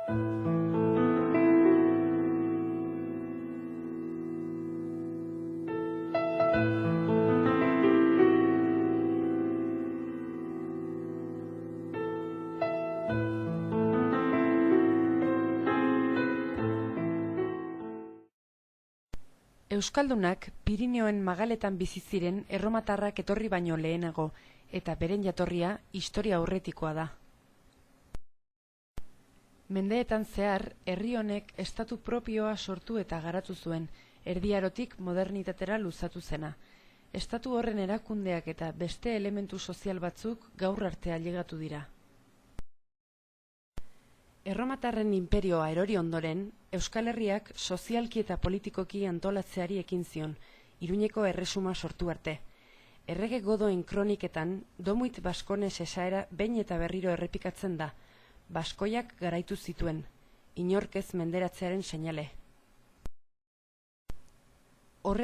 Euskaldunak Pirineoen magaletan bizi ziren erromatarrak etorri baino lehenago, eta beren jatorria historia aurretikoa da. Mendeetan zehar, herri honek estatu propioa sortu eta garatu zuen, Erdi Arotik modernitatera luzatu zena. Estatu horren erakundeak eta beste elementu sozial batzuk gaur arte ailegatu dira. Erromatarren inperioa erori ondoren, Euskal Herriak sozialki eta politikoki antolatzeari ekin zion, Iruñeko erresuma sortu arte. Errege Godoen kroniketan, Domuit Baskones esaera behin eta berriro errepikatzen da, Baskoiak garaitu zituen, inork ez menderatzearen seinale.